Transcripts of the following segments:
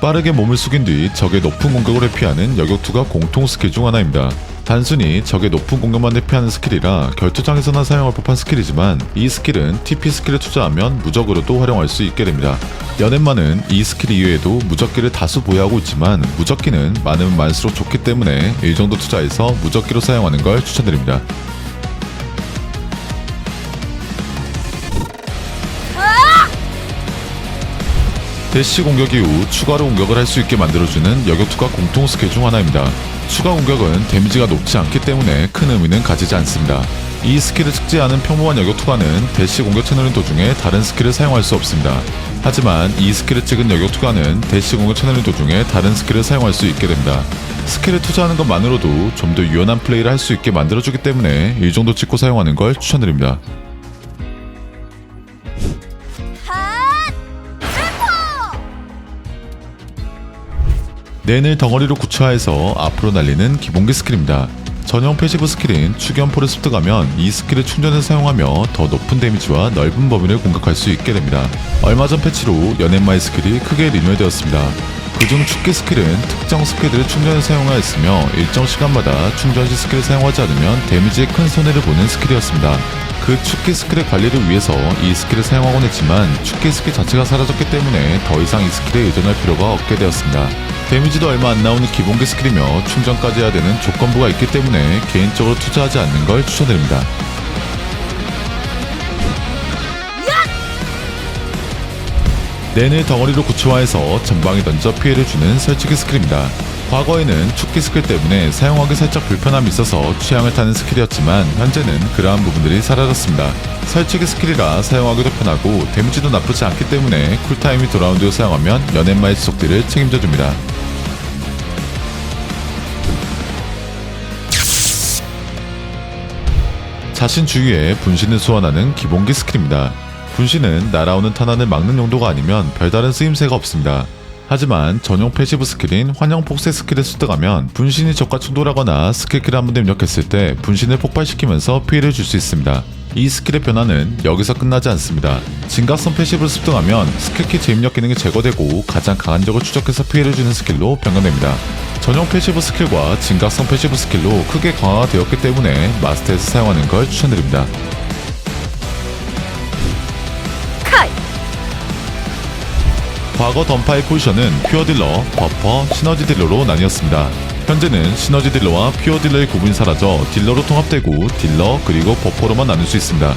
빠르게 몸을 숙인 뒤 적의 높은 공격을 회피하는 여격투가 공통 스킬 중 하나입니다. 단순히 적의 높은 공격만 회피하는 스킬이라 결투장에서나 사용할 법한 스킬이지만 이 스킬은 TP 스킬을 투자하면 무적으로도 활용할 수 있게 됩니다. 연엠마는 이 스킬 이외에도 무적기를 다수 보유하고 있지만 무적기는 많으면 많을수록 좋기 때문에 이 정도 투자해서 무적기로 사용하는 걸 추천드립니다. 대시 공격 이후 추가로 공격을 할 수 있게 만들어주는 여격투가 공통 스킬 중 하나입니다. 추가 공격은 데미지가 높지 않기 때문에 큰 의미는 가지지 않습니다. 이 스킬을 숙지하는 평범한 여격투가는 대시 공격 채널인 도중에 다른 스킬을 사용할 수 없습니다. 하지만 이 스킬을 찍은 여격투가는 대시 공격 채널인 도중에 다른 스킬을 사용할 수 있게 됩니다. 스킬을 투자하는 것만으로도 좀 더 유연한 플레이를 할 수 있게 만들어주기 때문에 이 정도 찍고 사용하는 걸 추천드립니다. 낸을 덩어리로 구체화해서 앞으로 날리는 기본기 스킬입니다. 전용 패시브 스킬인 축연포를 습득하면 이 스킬을 충전해서 사용하며 더 높은 데미지와 넓은 범위를 공격할 수 있게 됩니다. 얼마 전 패치로 연엠마의 스킬이 크게 리뉴얼되었습니다. 그중 축기 스킬은 특정 스킬들을 충전해서 사용하였으며 일정 시간마다 충전 시 스킬을 사용하지 않으면 데미지에 큰 손해를 보는 스킬이었습니다. 그 축기 스킬의 관리를 위해서 이 스킬을 사용하곤 했지만 축기 스킬 자체가 사라졌기 때문에 더 이상 이 스킬에 의존할 필요가 없게 되었습니다. 데미지도 얼마 안 나오는 기본기 스킬이며 충전까지 해야 되는 조건부가 있기 때문에 개인적으로 투자하지 않는 걸 추천드립니다. 낸을 덩어리로 구체화해서 전방에 던져 피해를 주는 설치기 스킬입니다. 과거에는 축기 스킬 때문에 사용하기 살짝 불편함이 있어서 취향을 타는 스킬이었지만 현재는 그러한 부분들이 사라졌습니다. 설치기 스킬이라 사용하기도 편하고 데미지도 나쁘지 않기 때문에 쿨타임이 돌아온 뒤로 사용하면 연엠마의 지속딜을 책임져줍니다. 자신 주위에 분신을 소환하는 기본기 스킬입니다. 분신은 날아오는 탄환을 막는 용도가 아니면 별다른 쓰임새가 없습니다. 하지만 전용 패시브 스킬인 환영 폭세 스킬을 습득하면 분신이 적과 충돌하거나 스킬키를 한 군데 입력했을 때 분신을 폭발시키면서 피해를 줄 수 있습니다. 이 스킬의 변화는 여기서 끝나지 않습니다. 진각성 패시브를 습득하면 스킬키 재입력 기능이 제거되고 가장 강한 적을 추적해서 피해를 주는 스킬로 변경됩니다. 전용 패시브 스킬과 진각성 패시브 스킬로 크게 강화가 되었기 때문에 마스터에서 사용하는 걸 추천드립니다. 과거 던파의 포지션은 퓨어 딜러, 버퍼, 시너지 딜러로 나뉘었습니다. 현재는 시너지 딜러와 퓨어 딜러의 구분이 사라져 딜러로 통합되고 딜러 그리고 버퍼로만 나눌 수 있습니다.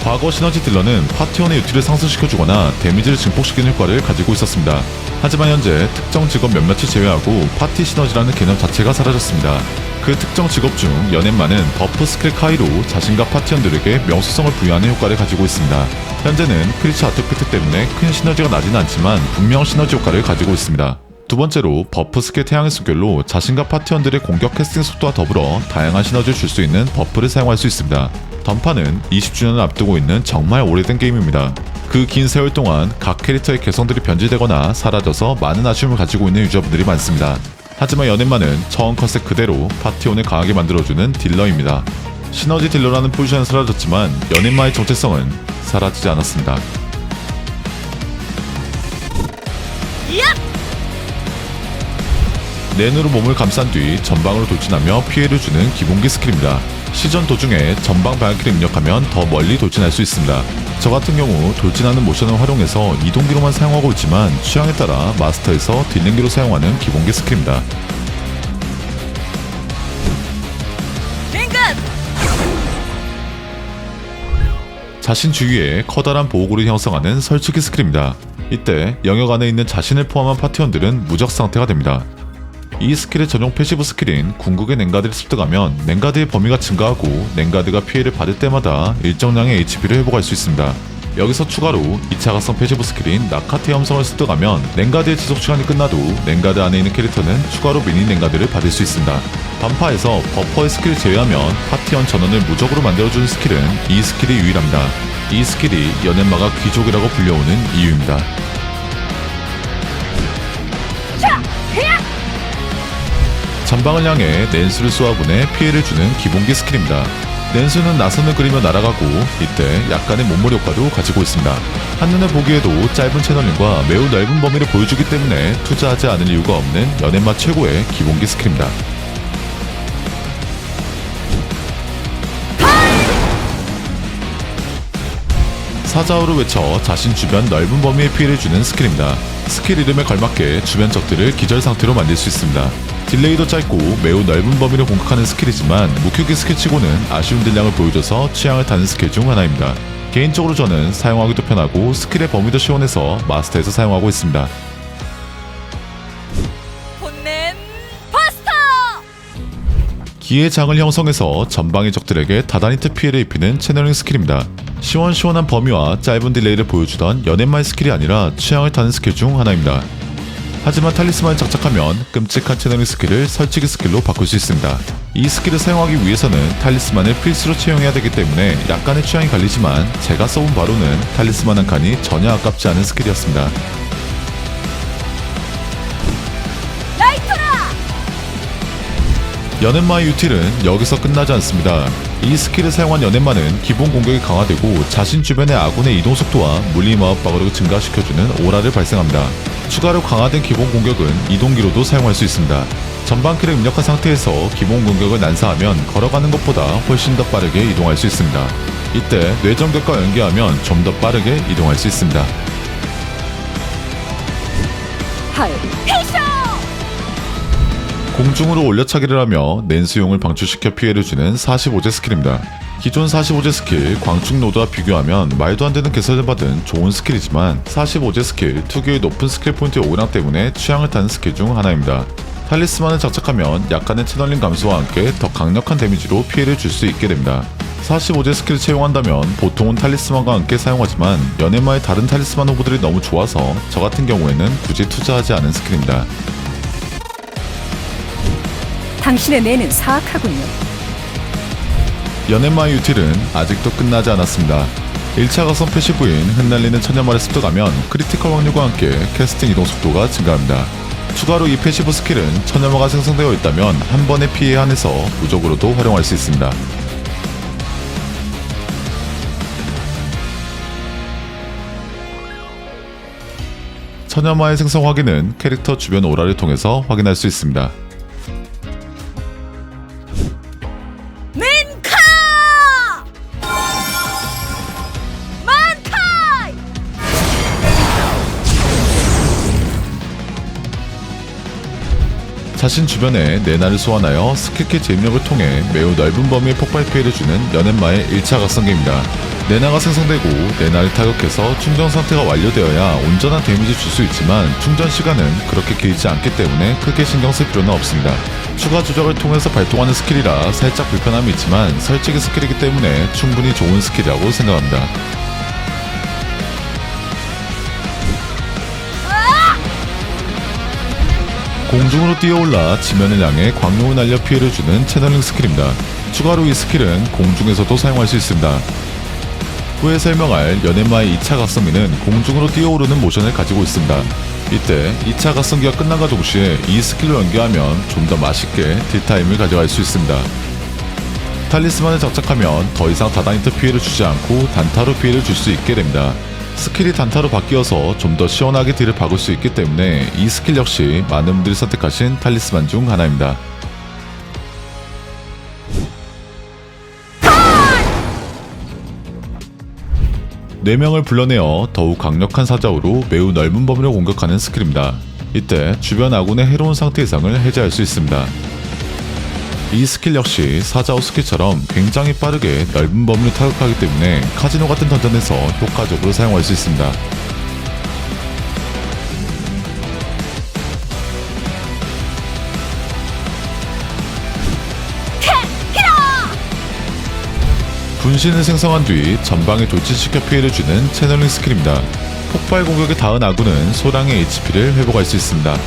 과거 시너지 딜러는 파티원의 유틸을 상승시켜주거나 데미지를 증폭시키는 효과를 가지고 있었습니다. 하지만 현재 특정 직업 몇몇을 제외하고 파티 시너지라는 개념 자체가 사라졌습니다. 그 특정 직업 중 연엠마는 버프 스킬 카이로 자신과 파티원들에게 명수성을 부여하는 효과를 가지고 있습니다. 현재는 크리처 아트팩트 때문에 큰 시너지가 나지는 않지만 분명 시너지 효과를 가지고 있습니다. 두 번째로 버프 스킬 태양의 숨결로 자신과 파티원들의 공격 캐스팅 속도와 더불어 다양한 시너지를 줄 수 있는 버프를 사용할 수 있습니다. 던파는 20주년을 앞두고 있는 정말 오래된 게임입니다. 그 긴 세월 동안 각 캐릭터의 개성들이 변질되거나 사라져서 많은 아쉬움을 가지고 있는 유저분들이 많습니다. 하지만 연엠마는 처음 컨셉 그대로 파티원을 강하게 만들어주는 딜러입니다. 시너지 딜러라는 포지션은 사라졌지만 연엠마의 정체성은 사라지지 않았습니다. 낸으로 몸을 감싼 뒤 전방으로 돌진하며 피해를 주는 기본기 스킬입니다. 시전 도중에 전방 방향키를 입력하면 더 멀리 돌진할 수 있습니다. 저 같은 경우 돌진하는 모션을 활용해서 이동기로만 사용하고 있지만 취향에 따라 마스터에서 딜링기로 사용하는 기본기 스킬입니다. 자신 주위에 커다란 보호구를 형성하는 설치기 스킬입니다. 이때 영역 안에 있는 자신을 포함한 파티원들은 무적 상태가 됩니다. 이 스킬의 전용 패시브 스킬인 궁극의 냉가드를 습득하면 냉가드의 범위가 증가하고 냉가드가 피해를 받을 때마다 일정량의 HP를 회복할 수 있습니다. 여기서 추가로 2차 각성 패시브 스킬인 나카테의 함성을 습득하면 냉가드의 지속시간이 끝나도 냉가드 안에 있는 캐릭터는 추가로 미니 냉가드를 받을 수 있습니다. 던파에서 버퍼의 스킬을 제외하면 파티원 전원을 무적으로 만들어주는 스킬은 이 스킬이 유일합니다. 이 스킬이 연엠마가 귀족이라고 불려오는 이유입니다. 전방을 향해 낸수를 쏘아보내 피해를 주는 기본기 스킬입니다. 낸수는 나선을 그리며 날아가고 이때 약간의 몸무리 효과도 가지고 있습니다. 한눈에 보기에도 짧은 채널링과 매우 넓은 범위를 보여주기 때문에 투자하지 않을 이유가 없는 연애맛 최고의 기본기 스킬입니다. 사자우로 외쳐 자신 주변 넓은 범위의 피해를 주는 스킬입니다. 스킬 이름에 걸맞게 주변 적들을 기절 상태로 만들 수 있습니다. 딜레이도 짧고 매우 넓은 범위를 공격하는 스킬이지만 무큐기 스킬치고는 아쉬운 딜량을 보여줘서 취향을 타는 스킬 중 하나입니다. 개인적으로 저는 사용하기도 편하고 스킬의 범위도 시원해서 마스터해서 사용하고 있습니다. 혼낸 파스타! 기의 장을 형성해서 전방의 적들에게 다다니트 피해를 입히는 채널링 스킬입니다. 시원시원한 범위와 짧은 딜레이를 보여주던 연애마의 스킬이 아니라 취향을 타는 스킬 중 하나입니다. 하지만 탈리스만을 장착하면 끔찍한 채널링 스킬을 설치기 스킬로 바꿀 수 있습니다. 이 스킬을 사용하기 위해서는 탈리스만을 필수로 채용해야 되기 때문에 약간의 취향이 갈리지만 제가 써본 바로는 탈리스만 한 칸이 전혀 아깝지 않은 스킬이었습니다. 연애마의 유틸은 여기서 끝나지 않습니다. 이 스킬을 사용한 연애마는 기본 공격이 강화되고 자신 주변의 아군의 이동 속도와 물리 마법방어력을 증가시켜주는 오라를 발생합니다. 추가로 강화된 기본 공격은 이동기로도 사용할 수 있습니다. 전방키를 입력한 상태에서 기본 공격을 난사하면 걸어가는 것보다 훨씬 더 빠르게 이동할 수 있습니다. 이때 뇌정격과 연계하면 좀 더 빠르게 이동할 수 있습니다. 공중으로 올려차기를 하며 낸수용을 방출시켜 피해를 주는 45제 스킬입니다. 기존 45제 스킬 광축노드와 비교하면 말도 안 되는 개선을 받은 좋은 스킬이지만 45제 스킬 특유의 높은 스킬 포인트의 오량 때문에 취향을 타는 스킬 중 하나입니다. 탈리스만을 장착하면 약간의 채널링 감소와 함께 더 강력한 데미지로 피해를 줄 수 있게 됩니다. 45제 스킬을 채용한다면 보통은 탈리스만과 함께 사용하지만 연애마의 다른 탈리스만 후보들이 너무 좋아서 저 같은 경우에는 굳이 투자하지 않은 스킬입니다. 당신의 뇌는 사악하군요. 연애마의 유틸은 아직도 끝나지 않았습니다. 1차 가성 패시브인 흩날리는 천년말의 습득하면 크리티컬 확률과 함께 캐스팅 이동 속도가 증가합니다. 추가로 이 패시브 스킬은 천년화가 생성되어 있다면 한 번의 피해에 한해서 무적으로도 활용할 수 있습니다. 천년화의 생성 확인은 캐릭터 주변 오라를 통해서 확인할 수 있습니다. 자신 주변에 네나를 소환하여 스킬킷 제입력을 통해 매우 넓은 범위의 폭발 피해를 주는 연애마의 1차 각성기입니다. 네나가 생성되고 네나를 타격해서 충전 상태가 완료되어야 온전한 데미지 줄 수 있지만 충전 시간은 그렇게 길지 않기 때문에 크게 신경 쓸 필요는 없습니다. 추가 조작을 통해서 발동하는 스킬이라 살짝 불편함이 있지만 설치기 스킬이기 때문에 충분히 좋은 스킬이라고 생각합니다. 공중으로 뛰어올라 지면을 향해 광룡을 날려 피해를 주는 채널링 스킬입니다. 추가로 이 스킬은 공중에서도 사용할 수 있습니다. 후에 설명할 연애마의 2차 각성기는 공중으로 뛰어오르는 모션을 가지고 있습니다. 이때 2차 각성기가 끝남과 동시에 이 스킬로 연계하면 좀 더 맛있게 딜타임을 가져갈 수 있습니다. 탈리스만을 장착하면 더 이상 다다니트 피해를 주지 않고 단타로 피해를 줄 수 있게 됩니다. 스킬이 단타로 바뀌어서 좀 더 시원하게 딜을 박을 수 있기 때문에 이 스킬 역시 많은 분들이 선택하신 탈리스만 중 하나입니다. 뇌명을 불러내어 더욱 강력한 사자우로 매우 넓은 범위를 공격하는 스킬입니다. 이때 주변 아군의 해로운 상태 이상을 해제할 수 있습니다. 이 스킬 역시 사자우 스킬처럼 굉장히 빠르게 넓은 범위를 타격하기 때문에 카지노 같은 던전에서 효과적으로 사용할 수 있습니다. 분신을 생성한 뒤 전방에 돌진시켜 피해를 주는 채널링 스킬입니다. 폭발 공격에 닿은 아군은 소량의 HP를 회복할 수 있습니다.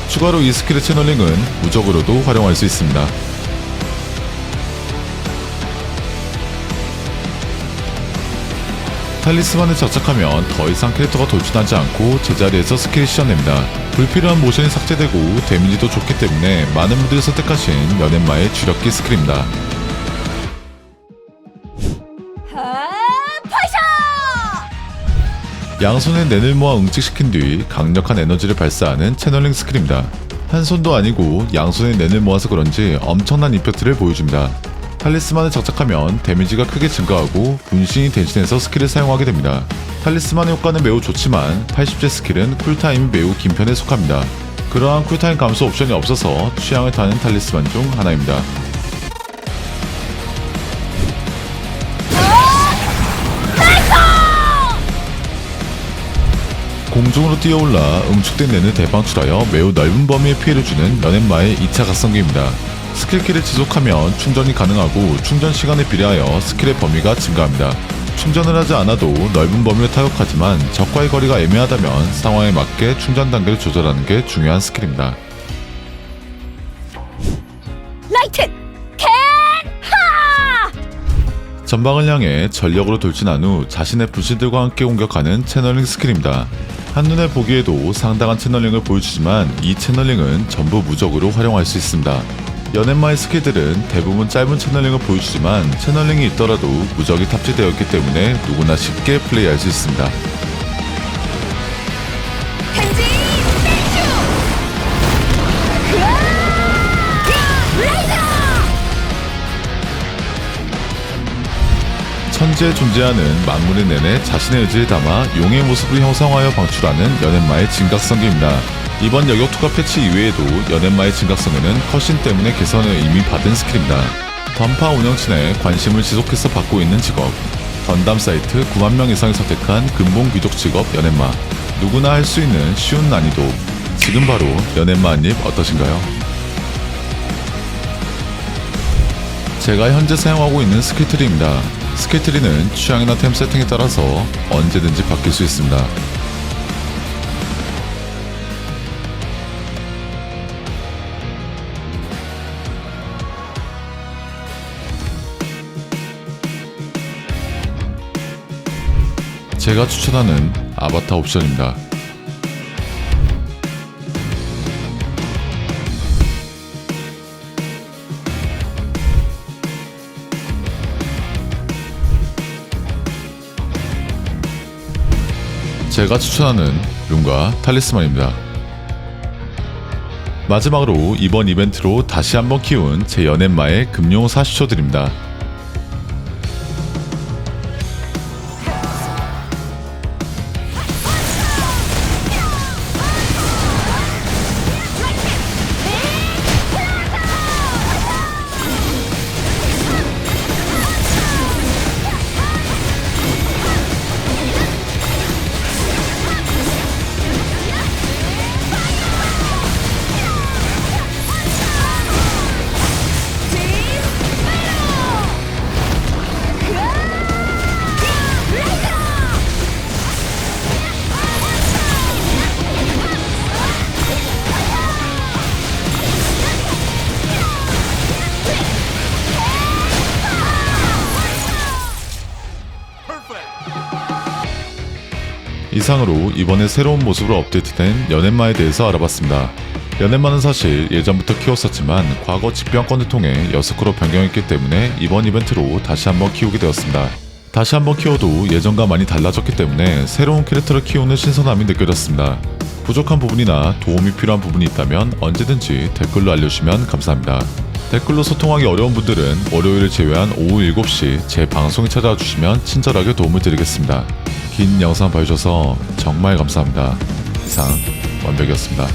추가로 이 스킬의 채널링은 무적으로도 활용할 수 있습니다. 탈리스만을 장착하면 더 이상 캐릭터가 돌진하지 않고 제자리에서 스킬이 시전됩니다. 불필요한 모션이 삭제되고 데미지도 좋기 때문에 많은 분들이 선택하신 연애마의 주력기 스킬입니다. 양손에 낸을 모아 응축시킨 뒤 강력한 에너지를 발사하는 채널링 스킬입니다. 한 손도 아니고 양손에 낸을 모아서 그런지 엄청난 임팩트를 보여줍니다. 탈리스만을 장착하면 데미지가 크게 증가하고 분신이 대신해서 스킬을 사용하게 됩니다. 탈리스만의 효과는 매우 좋지만 80제 스킬은 쿨타임이 매우 긴 편에 속합니다. 그러한 쿨타임 감소 옵션이 없어서 취향을 타는 탈리스만 중 하나입니다. 공중으로 뛰어올라 응축된 낸을 대방출하여 매우 넓은 범위의 피해를 주는 연엠마의 2차 각성기입니다. 스킬키를 지속하면 충전이 가능하고 충전 시간에 비례하여 스킬의 범위가 증가합니다. 충전을 하지 않아도 넓은 범위를 타격하지만 적과의 거리가 애매하다면 상황에 맞게 충전 단계를 조절하는 게 중요한 스킬입니다. 라이트 캔 하! 전방을 향해 전력으로 돌진한 후 자신의 분신들과 함께 공격하는 채널링 스킬입니다. 한눈에 보기에도 상당한 채널링을 보여주지만 이 채널링은 전부 무적으로 활용할 수 있습니다. 연엠마의 스킬들은 대부분 짧은 채널링을 보여주지만 채널링이 있더라도 무적이 탑재되어 있기 때문에 누구나 쉽게 플레이할 수 있습니다. 펜지 땡큐! 레이저! 천지에 존재하는 만물의 내내 자신의 의지를 담아 용의 모습을 형성하여 방출하는 연엠마의 진각성기입니다. 이번 여격 투과 패치 이외에도 연엠마의 진각성에는 컷신 때문에 개선을 이미 받은 스킬입니다. 던파 운영진에 관심을 지속해서 받고 있는 직업, 던담 사이트 9만 명 이상이 선택한 근본 귀족 직업 연엠마. 누구나 할 수 있는 쉬운 난이도. 지금 바로 연엠마 한입 어떠신가요? 제가 현재 사용하고 있는 스킬트리입니다. 스킬트리는 취향이나 템 세팅에 따라서 언제든지 바뀔 수 있습니다. 제가 추천하는 아바타 옵션입니다. 제가 추천하는 룬과 탈리스만입니다. 마지막으로 이번 이벤트로 다시 한번 키운 제 연엠마의 금용 40초 드립니다. 이상으로 이번에 새로운 모습으로 업데이트된 연엠마에 대해서 알아봤습니다. 연엠마는 사실 예전부터 키웠었지만 과거 집병권을 통해 여스코로 변경했기 때문에 이번 이벤트로 다시 한번 키우게 되었습니다. 다시 한번 키워도 예전과 많이 달라졌기 때문에 새로운 캐릭터를 키우는 신선함이 느껴졌습니다. 부족한 부분이나 도움이 필요한 부분이 있다면 언제든지 댓글로 알려주시면 감사합니다. 댓글로 소통하기 어려운 분들은 월요일을 제외한 오후 7시 제 방송에 찾아와 주시면 친절하게 도움을 드리겠습니다. 긴 영상 봐주셔서 정말 감사합니다. 이상 완벽이었습니다.